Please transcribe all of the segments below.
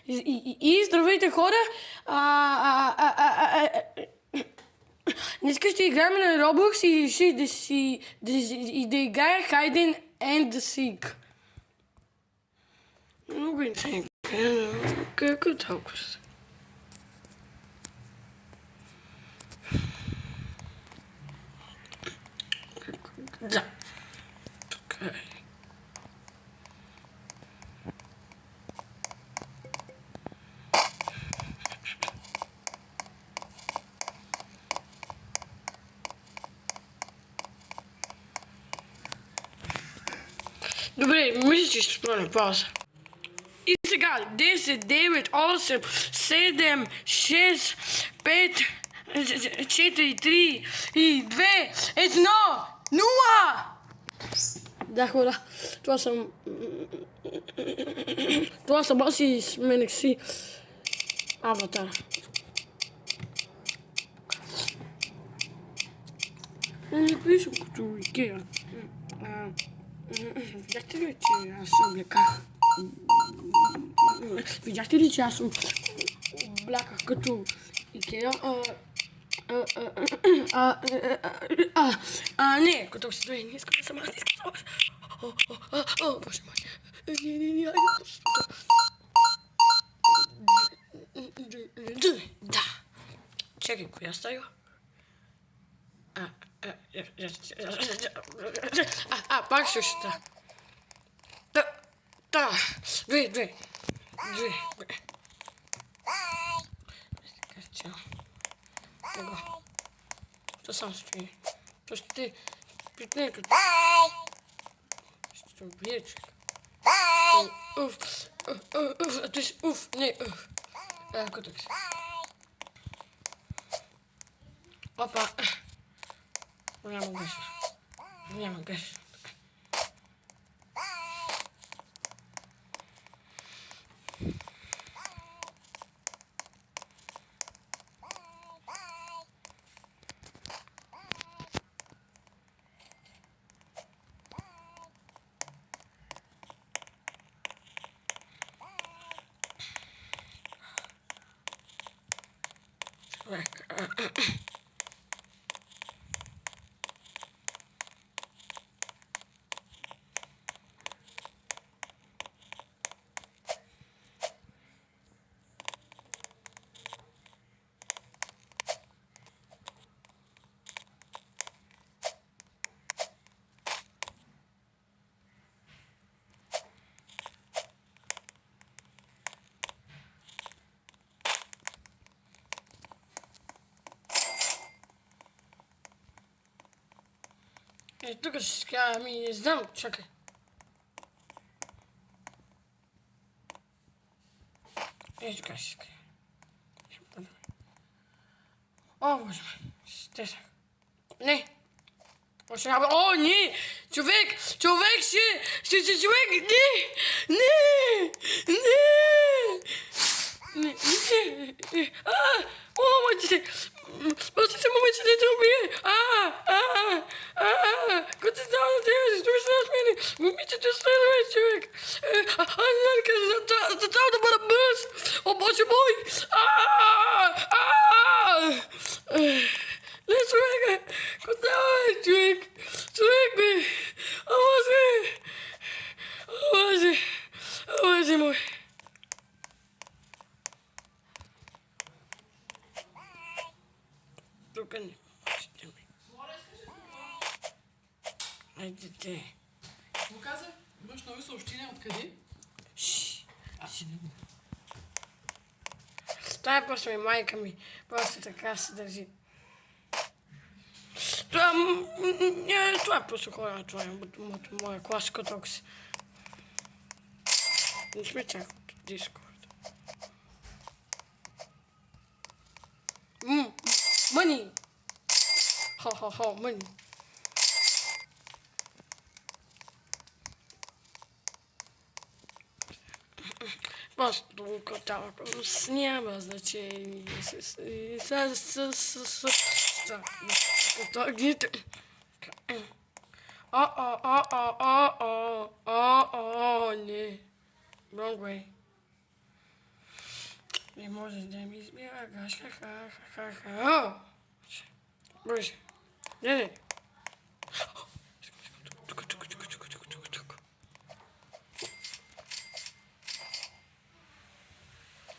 И здравейте хора! Днес ще играем на Roblox и да играя Hide and Seek. Много интересно. Какво е толкова? Да. Тук е. Добре, мисля, че ще спра пауза. И сега 10, 9, 8, 7, 6, 5, 4, 3, 2, 1, 0! Да, хора, това съм аз и смених си аватара. Не съм като Икеа. Видяхте ли, че аз се облеках? Видяхте ли, че аз съм обляках като Икеа? Не, като се две, не искам да съм аз, не искам да съм аз. О, боже мой. Не, айде просто. Да. Чакай, коя стая? Пак същата. Да. Две. Чао. Его. Що сам стои? То ще те притне като... Ще те убие, човек. А ти си не, като си. Опа. Няма геш. Тук ще си кажа, не знам, чакай. Тук ще си кажа. О, боже мой, стесах. Не. О, не! Човек, човек, не! О, майте! Просто се момиче да те убие! Какво ти става на тебе? Защо ще нас мене? Момичето следва, човек! За това да бъда бърз! О, боже мой! Не, човека! Какво става, човек? Човек, бе! О, боже мой! Тук не можете ми. Айде те. Какво каза? Имаш нови съобщения откъде? Аз си не го. Това е просто майка ми. Просто така се държи. Това е просто хора. Това е моя класика токс. Не сме чак от Дискорд. Money! Ho, money. Просто като няма значение. Не. Wrong по-добре. Не можеш да ми избягаш. Ха-ха-ха-ха-ха. Бърже. Не. Тук.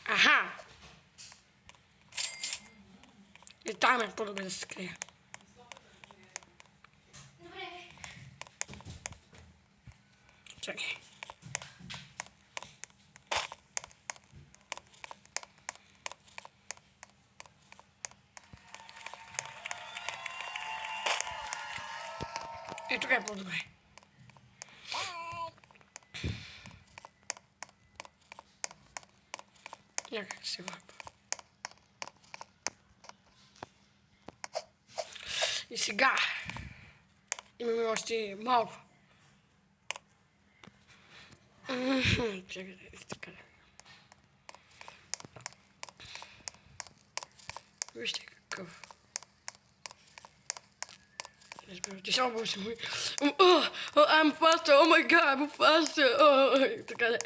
Аха! И там е по-добре да се скрия. Добре. Чакай. И тук е по-добре. Някак се върпа. И сега имаме още малко. Чакай, така. Вижте какъв. Разбирате, само бъде мой. I'm faster, oh my god, I'm faster. Така да.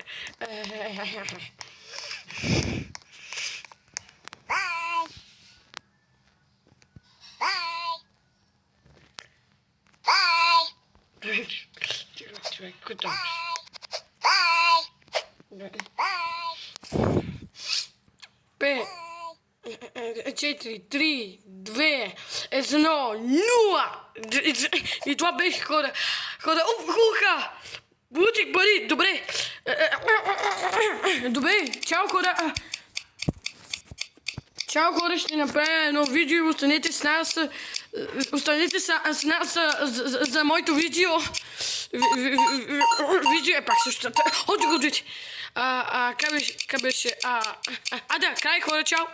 Човек, куда? Пет, 4, 3, 2, 1, 0! И това беше хора. Хуха! Получих пари, добре. Добре, чао хора. Чао хора, ще направя едно видео и останете с нас. Останете с нас за моето видео. Видео е пак същата. Как беше? Да, край хора, чао.